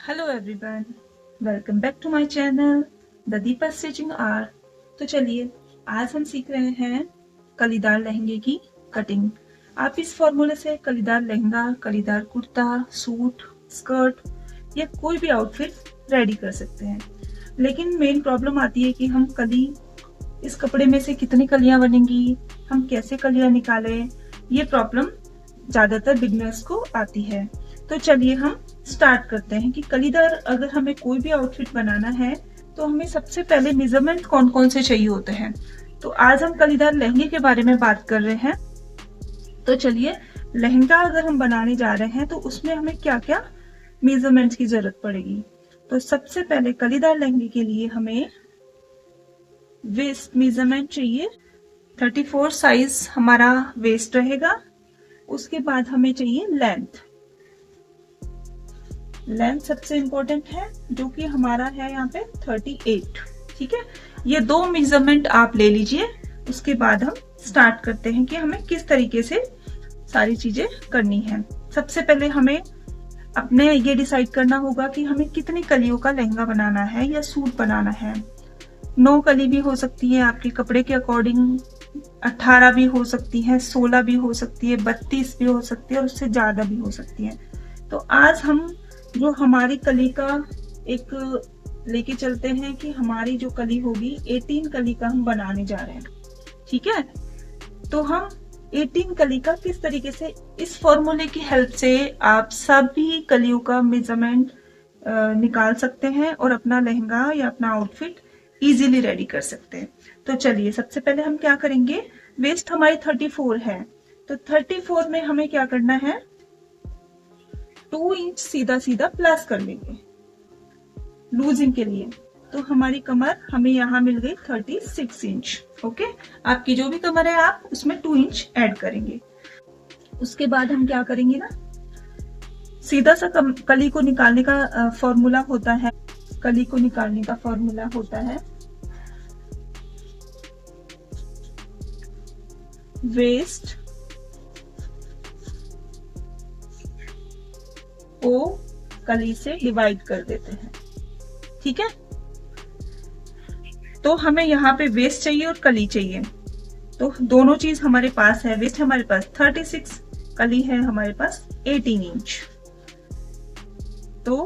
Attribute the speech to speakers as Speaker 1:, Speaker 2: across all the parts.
Speaker 1: Hello everyone, welcome back to my channel the Deepa stitching art. तो चलिए आज हम सीख रहे हैं कलीदार लहंगे की कटिंग। आप इस फॉर्मूले से कलीदार लहंगा, कलीदार कुर्ता, सूट, स्कर्ट या कोई भी आउटफिट रेडी कर सकते हैं। लेकिन मेन प्रॉब्लम आती है कि हम इस कपड़े में से कितनी कलियां बनेंगी, हम कैसे कलियां निकालें। ये प्रॉब्लम ज्यादातर बिगनर्स को आती है। तो चलिए हम स्टार्ट करते हैं कि कलीदार अगर हमें कोई भी आउटफिट बनाना है तो हमें सबसे पहले मेजरमेंट कौन कौन से चाहिए होते हैं। तो आज हम कलीदार लहंगे के बारे में बात कर रहे हैं। तो चलिए, लहंगा अगर हम बनाने जा रहे हैं तो उसमें हमें क्या क्या मेजरमेंट्स की जरूरत पड़ेगी। तो सबसे पहले कलीदार लहंगे के लिए हमें वेस्ट मेजरमेंट चाहिए। 34 साइज हमारा वेस्ट रहेगा। उसके बाद हमें चाहिए लेंथ सबसे इंपॉर्टेंट है, जो कि हमारा है यहाँ पे 38। ठीक है, ये दो मेजरमेंट आप ले लीजिए। उसके बाद हम स्टार्ट करते हैं कि हमें किस तरीके से सारी चीजें करनी है। सबसे पहले हमें अपने ये डिसाइड करना होगा कि हमें कितनी कलियों का लहंगा बनाना है या सूट बनाना है। 9 कली भी हो सकती है आपके कपड़े के अकॉर्डिंग, 18 भी हो सकती है, 16 भी हो सकती है, 32 भी हो सकती है और उससे ज्यादा भी हो सकती है। तो आज हम जो हमारी कली का एक लेके चलते हैं कि हमारी जो कली होगी 18 कली का हम बनाने जा रहे हैं। ठीक है, तो हम 18 कली का किस तरीके से, इस फॉर्मूले की हेल्प से आप सभी कलियों का मेजरमेंट निकाल सकते हैं और अपना लहंगा या अपना आउटफिट इजीली रेडी कर सकते हैं। तो चलिए सबसे पहले हम क्या करेंगे, वेस्ट हमारी 34 है, तो 34 में हमें क्या करना है, 2 इंच सीधा सीधा प्लस कर लेंगे लूजिंग के लिए। तो हमारी कमर हमें यहाँ मिल गई 36 इंच। ओके, आपकी जो भी कमर है आप उसमें 2 इंच ऐड करेंगे। उसके बाद हम क्या करेंगे ना, सीधा सा कली को निकालने का फॉर्मूला होता है। कली को निकालने का फॉर्मूला होता है वेस्ट को कली से डिवाइड कर देते हैं। ठीक है, तो हमें यहाँ पे वेस्ट चाहिए और कली चाहिए, तो दोनों चीज हमारे पास है। वेस्ट हमारे पास 36, कली है हमारे पास 18 इंच। तो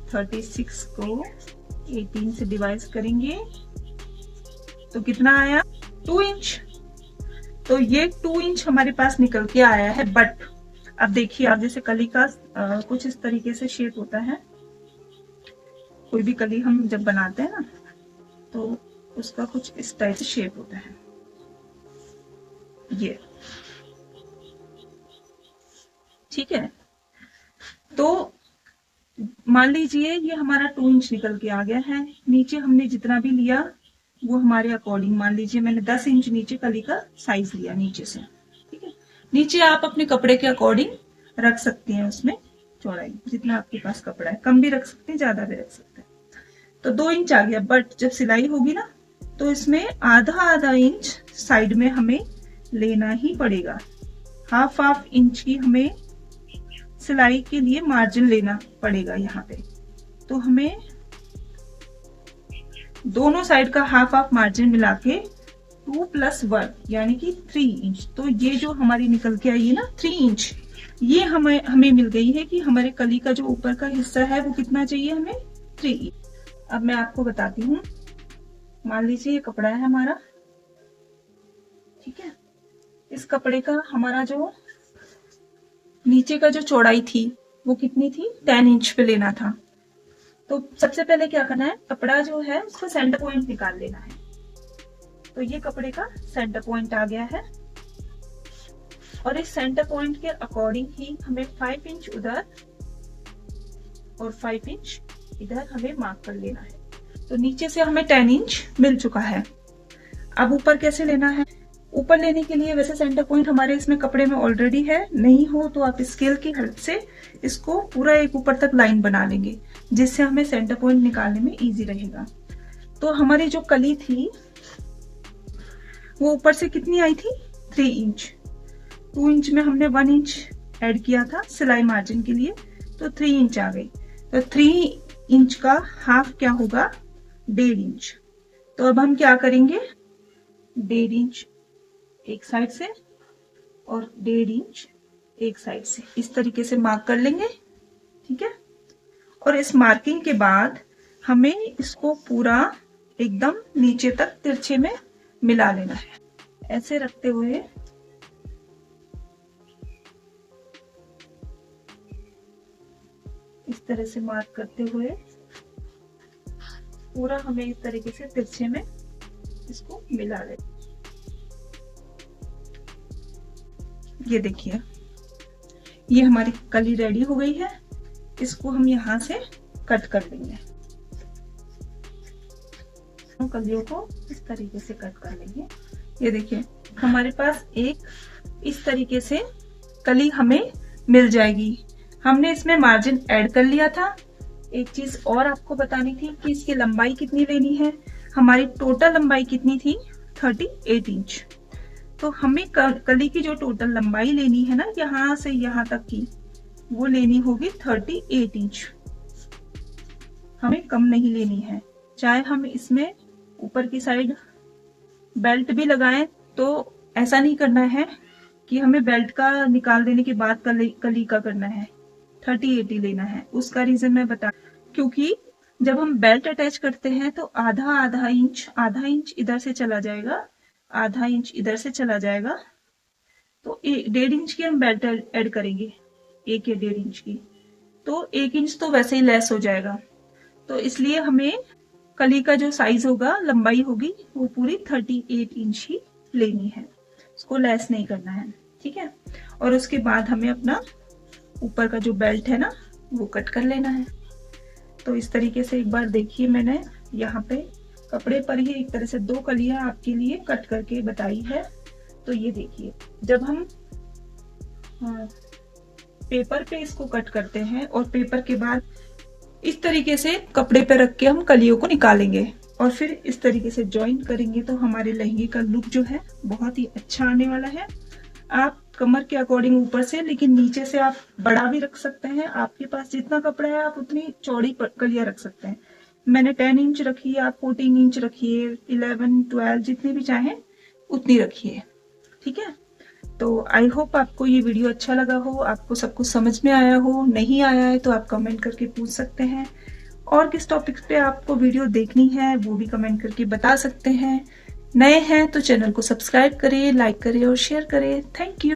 Speaker 1: 36 को 18 से डिवाइड करेंगे तो कितना आया, 2 इंच। तो ये 2 इंच हमारे पास निकल के आया है। बट अब देखिए, आप जैसे कली का कुछ इस तरीके से शेप होता है। कोई भी कली हम जब बनाते हैं ना तो उसका कुछ इस टाइप से शेप होता है। ये ठीक है, तो मान लीजिए ये हमारा 2 इंच निकल के आ गया है। नीचे हमने जितना भी लिया वो हमारे अकॉर्डिंग, मान लीजिए मैंने 10 इंच नीचे कली का साइज लिया नीचे से। ठीक है, नीचे आप अपने कपड़े के अकॉर्डिंग रख सकते हैं, उसमें चौड़ाई जितना आपके पास कपड़ा है, कम भी रख सकते हैं, ज्यादा भी रख सकते हैं। तो 2 इंच आ गया। बट जब सिलाई होगी ना तो इसमें आधा इंच साइड में हमें लेना ही पड़ेगा। हाफ इंच की हमें सिलाई के लिए मार्जिन लेना पड़ेगा यहाँ पे। तो हमें दोनों साइड का हाफ मार्जिन मिला के 2 + 1 यानी कि 3 इंच। तो ये जो हमारी निकल के आई है ना 3 इंच, ये हमें मिल गई है कि हमारे कली का जो ऊपर का हिस्सा है वो कितना चाहिए हमें, 3 इंच। अब मैं आपको बताती हूँ, मान लीजिए ये कपड़ा है हमारा। ठीक है, इस कपड़े का हमारा जो नीचे का जो चौड़ाई थी वो कितनी थी, 10 इंच पे लेना था। तो सबसे पहले क्या करना है, कपड़ा जो है उसका सेंटर पॉइंट निकाल लेना है। तो ये कपड़े का सेंटर पॉइंट आ गया है और इस सेंटर पॉइंट के अकॉर्डिंग ही हमें 5 इंच उधर और 5 इंच इधर हमें मार्क कर लेना है। तो नीचे से हमें 10 इंच मिल चुका है। अब ऊपर कैसे लेना है, ऊपर लेने के लिए वैसे सेंटर पॉइंट हमारे इसमें कपड़े में ऑलरेडी है, नहीं हो तो आप स्केल की हेल्प से इसको पूरा एक ऊपर तक लाइन बना लेंगे, जिससे हमें सेंटर पॉइंट निकालने में इजी रहेगा। तो हमारी जो कली थी वो ऊपर से कितनी आई थी, 3 इंच। 2 इंच में हमने 1 इंच ऐड किया था सिलाई मार्जिन के लिए, तो 3 इंच आ गई। तो 3 इंच का हाफ क्या होगा, 1.5 इंच। तो अब हम क्या करेंगे, 1.5 इंच एक साइड से और 1.5 इंच एक साइड से, इस तरीके से मार्क कर लेंगे। ठीक है, और इस मार्किंग के बाद हमें इसको पूरा एकदम नीचे तक तिरछे में मिला लेना है। ऐसे रखते हुए इस तरह से मार्क करते हुए पूरा हमें इस तरीके से तिरछे में इसको मिला लेना। ये देखिए, ये हमारी कली रेडी हो गई है। इसको हम यहाँ से कट कर लेंगे, कलियों को इस तरीके से कट कर लेंगे। ये देखिए, हमारे पास एक इस तरीके से कली हमें मिल जाएगी। हमने इसमें मार्जिन ऐड कर लिया था। एक चीज और आपको बतानी थी कि इसकी लंबाई कितनी लेनी है। हमारी टोटल लंबाई कितनी थी, 38 इंच। तो हमें कली की जो टोटल लंबाई लेनी है ना, यहाँ से यहाँ तक की, वो लेनी होगी 38 इंच। हमें कम नहीं लेनी है। चाहे हम इसमें ऊपर की साइड बेल्ट भी लगाएं तो ऐसा नहीं करना है कि हमें बेल्ट का निकाल देने के बाद कली का करना है, 30-80 लेना है। उसका रीजन मैं बता, क्योंकि जब हम बेल्ट अटैच करते हैं तो आधा इंच इधर से चला जाएगा, आधा इंच इधर से चला जाएगा। तो 1.5 इंच की हम बेल्ट ऐड करेंगे, 1 या 1.5 इंच की, तो 1 इंच तो वैसे ही लेस हो जाएगा। तो इसलिए हमें कली का जो साइज होगा, लंबाई होगी, वो पूरी 38 इंच ही लेनी है, उसको लेस नहीं करना है। ठीक है, और उसके बाद हमें अपना ऊपर का जो बेल्ट है ना, वो कट कर लेना है। तो इस तरीके से एक बार देखिए, मैंने यहाँ पे कपड़े पर ही एक तरह से 2 कलियां आपके लिए कट करके बताई है। तो ये देखिए, जब हम पेपर पे इसको कट करते हैं और पेपर के बाद इस तरीके से कपड़े पे रख के हम कलियों को निकालेंगे और फिर इस तरीके से ज्वाइन करेंगे, तो हमारे लहंगे का लुक जो है बहुत ही अच्छा आने वाला है। आप कमर के अकॉर्डिंग ऊपर से, लेकिन नीचे से आप बड़ा भी रख सकते हैं। आपके पास जितना कपड़ा है आप उतनी चौड़ी कलियां रख सकते हैं। मैंने 10 इंच रखी, आप 14 इंच रखिए, 11, 12 जितनी भी चाहें उतनी रखिए। ठीक है, तो आई होप आपको ये वीडियो अच्छा लगा हो, आपको सब कुछ समझ में आया हो। नहीं आया है तो आप कमेंट करके पूछ सकते हैं, और किस टॉपिक पे आपको वीडियो देखनी है वो भी कमेंट करके बता सकते हैं। नए हैं तो चैनल को सब्सक्राइब करें, लाइक करें और शेयर करें। Thank you.